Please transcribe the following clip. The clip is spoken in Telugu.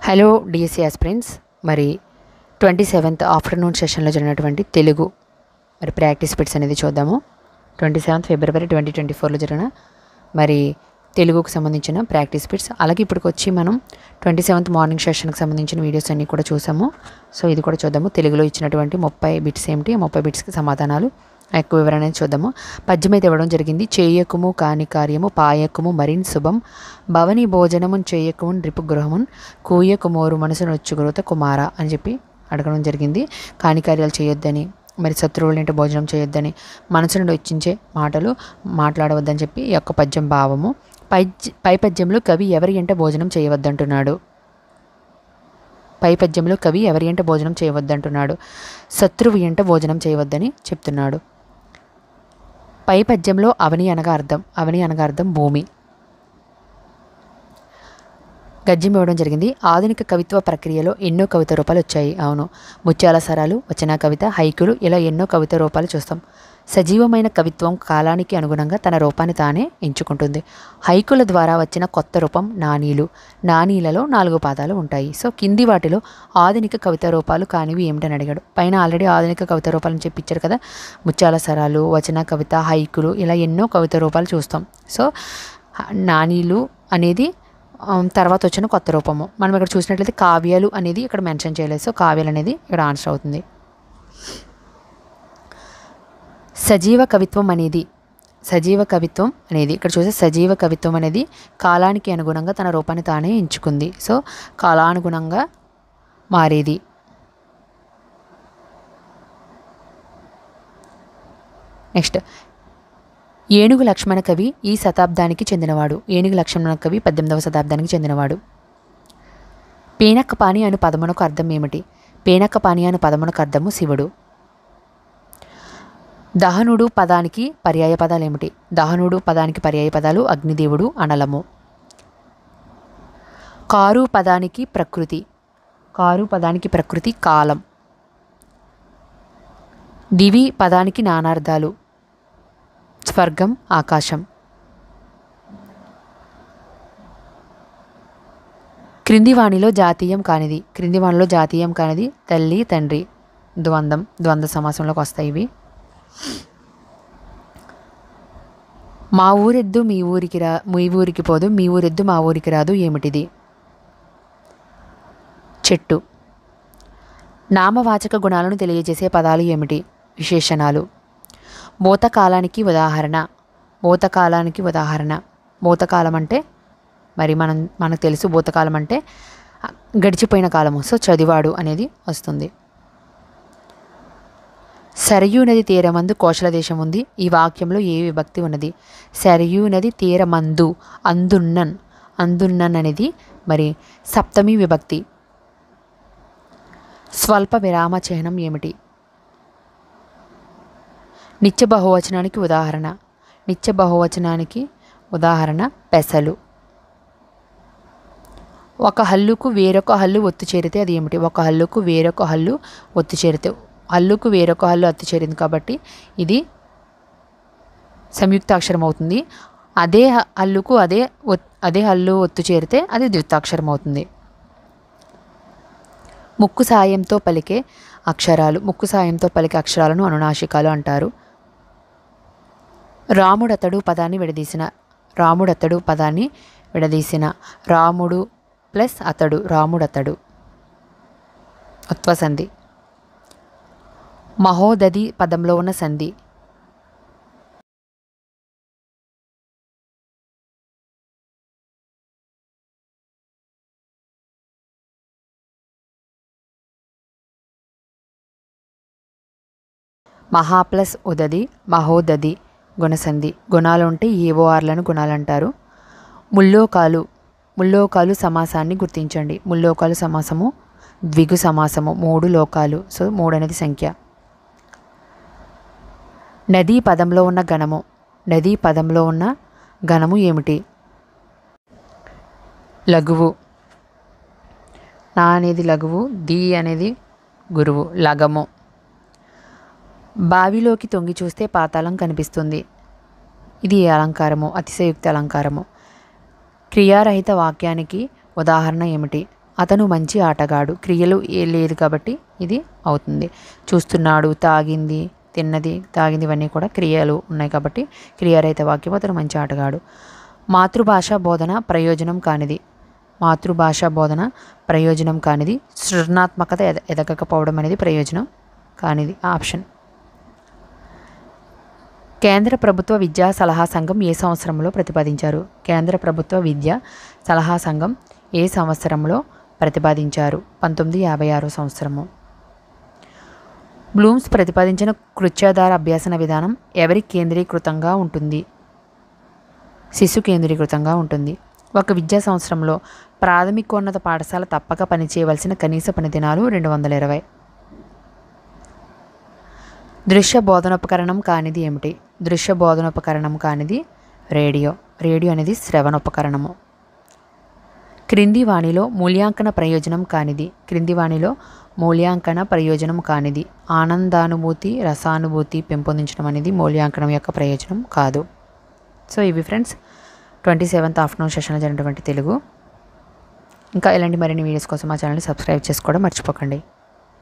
Hello DSC aspirants. మరి 27th ఆఫ్టర్నూన్ సెషన్లో జరిగినటువంటి తెలుగు మరి ప్రాక్టీస్ బిట్స్ అనేది చూద్దాము. 27th ఫిబ్రవరి 2024లో జరిగిన మరి తెలుగుకు సంబంధించిన ప్రాక్టీస్ బిట్స్. అలాగే ఇప్పటికి వచ్చి మనం 27th మార్నింగ్ సెషన్కి సంబంధించిన వీడియోస్ అన్నీ కూడా చూసాము. సో ఇది కూడా చూద్దాము. తెలుగులో ఇచ్చినటువంటి 30 బిట్స్ ఏమిటి, 30 బిట్స్కి సమాధానాలు ఎక్కువ వివరణ చూద్దాము. పద్యం అయితే ఇవ్వడం జరిగింది. చేయకుము కాని కార్యము పాయకుము మరిన్ శుభం భవని భోజనమున్ చేయకుమున్ రిపు గృహమున్ కూయకుమోరు మనసు నొచ్చుగురుత కుమార అని చెప్పి అడగడం జరిగింది. కాని కార్యాలు చేయొద్దని, మరి శత్రువుల ఇంటి భోజనం చేయొద్దని, మనసును నొచ్చించే మాటలు మాట్లాడవద్దని చెప్పి ఈ యొక్క పద్యం భావము. పై పద్యంలో కవి ఎవరి ఎంట భోజనం చేయవద్దంటున్నాడు? పై పద్యంలో కవి ఎవరి ఎంట భోజనం చేయవద్దంటున్నాడు? శత్రువు ఎంట భోజనం చేయవద్దని చెప్తున్నాడు. పై పద్యంలో అవని అనగా అర్థం భూమి. గద్యం ఇవ్వడం జరిగింది. ఆధునిక కవిత్వ ప్రక్రియలో ఎన్నో కవిత రూపాలు వచ్చాయి. అవును, ముత్యాల సరాలు, వచన కవిత, హైకులు, ఇలా ఎన్నో కవిత రూపాలు చూస్తాం. సజీవమైన కవిత్వం కాలానికి అనుగుణంగా తన రూపాన్ని తానే ఎంచుకుంటుంది. హైకుల ద్వారా వచ్చిన కొత్త రూపం నానీలు. నానీలలో 4 పాదాలు ఉంటాయి. సో కింది వాటిలో ఆధునిక కవిత రూపాలు కానివి ఏమిటని అడిగాడు. పైన ఆల్రెడీ ఆధునిక కవిత రూపాలను చెప్పించారు కదా. ముత్యాల సరాలు, వచన కవిత, హైకులు, ఇలా ఎన్నో కవిత రూపాలు చూస్తాం. సో నానీలు అనేది తర్వాత వచ్చిన కొత్త రూపము. మనం ఇక్కడ చూసినట్లయితే కావ్యాలు అనేది ఇక్కడ మెన్షన్ చేయలేదు. సో కావ్యాలు అనేది ఇక్కడ ఆన్సర్ అవుతుంది. సజీవ కవిత్వం అనేది ఇక్కడ చూస్తే సజీవ కవిత్వం అనేది కాలానికి అనుగుణంగా తన రూపాన్ని తానే ఎంచుకుంది. సో కాలానుగుణంగా మారేది. నెక్స్ట్, ఏనుగు లక్ష్మణ కవి ఈ శతాబ్దానికి చెందినవాడు. ఏనుగు లక్ష్మణ కవి 18వ శతాబ్దానికి చెందినవాడు. పేనక్కపాణి అను పదమునకు అర్థం ఏమిటి? పేనక్కపాణి అను పదమునకు అర్థము శివుడు. దహనుడు పదానికి పర్యాయ పదాలు ఏమిటి? దహనుడు పదానికి పర్యాయ పదాలు అగ్నిదేవుడు, అనలము. కారు పదానికి ప్రకృతి కాలం. దివి పదానికి నానార్థాలు స్వర్గం, ఆకాశం. క్రింది వాణిలో జాతీయం కానిది తల్లి, తండ్రి. ద్వంద్వ సమాసంలోకి వస్తాయి ఇవి. మా ఊరెద్దు మీ ఊరికి పోదు, మీ ఊరెద్దు మా ఊరికి రాదు ఏమిటిది? చెట్టు. నామవాచక గుణాలను తెలియజేసే పదాలు ఏమిటి? విశేషణాలు. భూతకాలానికి ఉదాహరణ. భూతకాలం అంటే మరి మనకు తెలుసు. భూతకాలం అంటే గడిచిపోయిన కాలము. సో చదివాడు అనేది వస్తుంది. సరయూ నది తీరమందు కోశల దేశం ఉంది. ఈ వాక్యంలో ఏ విభక్తి ఉన్నది? సరయూ నది తీరమందు అందున్నన్ అనేది మరి సప్తమి విభక్తి. స్వల్ప విరామ చిహ్నం ఏమిటి? నిత్య బహువచనానికి ఉదాహరణ పెసలు. ఒక హల్లుకు వేరొక హల్లు ఒత్తు చేరితే అది ఏమిటి? ఒక హల్లుకు వేరొక హల్లు ఒత్తు చేరితే, హల్లుకు వేరొక హల్లు ఒత్తు చేరింది కాబట్టి ఇది సంయుక్తాక్షరం అవుతుంది. అదే హల్లుకు అదే హల్లు ఒత్తు చేరితే అది ద్వితాక్షరం అవుతుంది. ముక్కు సాయంతో పలికే అక్షరాలను అనునాసికాలు అంటారు. రాముడతడు పదాన్ని విడదీసిన రాముడు ప్లస్ అతడు, రాముడతడు. ఉత్వసంధి. మహోదధి పదంలో ఉన్న సంధి. మహా ప్లస్ ఉదది, మహోదధి గుణసంధి. గుణాలు ఉంటే ఏవోఆర్లను గుణాలంటారు. ముల్లోకాలు సమాసాన్ని గుర్తించండి. ముల్లోకాలు సమాసము ద్విగు సమాసము. 3 లోకాలు. సో 3 అనేది సంఖ్య. నదీ పదంలో ఉన్న గణము ఏమిటి? లఘువు. నా అనేది లఘువు, ది అనేది గురువు, లగము. బావిలోకి తొంగి చూస్తే పాతాళం కనిపిస్తుంది. ఇది ఏ అలంకారము? అతిశయుక్తి అలంకారము. క్రియారహిత వాక్యానికి ఉదాహరణ ఏమిటి? అతను మంచి ఆటగాడు. క్రియలు లేదు కాబట్టి ఇది అవుతుంది. చూస్తున్నాడు, తాగింది, తిన్నది, తాగింది ఇవన్నీ కూడా క్రియలు ఉన్నాయి కాబట్టి క్రియారహిత వాక్యం అతను మంచి ఆటగాడు. మాతృభాష బోధన ప్రయోజనం కానిది. మాతృభాష బోధన ప్రయోజనం కానిది. సృజనాత్మకత ఎదగకపోవడం అనేది ప్రయోజనం కానిది. ఆప్షన్. కేంద్ర ప్రభుత్వ విద్యా సలహా సంఘం ఏ సంవత్సరంలో ప్రతిపాదించారు? కేంద్ర ప్రభుత్వ విద్యా సలహా సంఘం ఏ సంవత్సరంలో ప్రతిపాదించారు? 1956 సంవత్సరము. బ్లూమ్స్ ప్రతిపాదించిన కృత్యాధార అభ్యాసన విధానం ఎవరి కేంద్రీకృతంగా ఉంటుంది? శిశు కేంద్రీకృతంగా ఉంటుంది. ఒక విద్యా సంవత్సరంలో ప్రాథమికోన్నత పాఠశాల తప్పక పనిచేయవలసిన కనీస పని దినాలు 220. దృశ్య బోధనోపకరణం కానిది ఏమిటి? దృశ్య బోధనోపకరణం కానిది రేడియో. రేడియో అనేది శ్రవణోపకరణము. క్రింది వాణిలో మూల్యాంకన ప్రయోజనం కానిది. క్రింది వాణిలో మూల్యాంకన ప్రయోజనం కానిది. ఆనందానుభూతి, రసానుభూతి పెంపొందించడం అనేది మూల్యాంకనం యొక్క ప్రయోజనం కాదు. సో ఇవి ఫ్రెండ్స్ 27th ఆఫ్టర్నూన్ సెషన్లో జరిగినటువంటి తెలుగు. ఇంకా ఇలాంటి మరిన్ని వీడియోస్ కోసం మా ఛానల్ని సబ్స్క్రైబ్ చేసుకోవడం మర్చిపోకండి.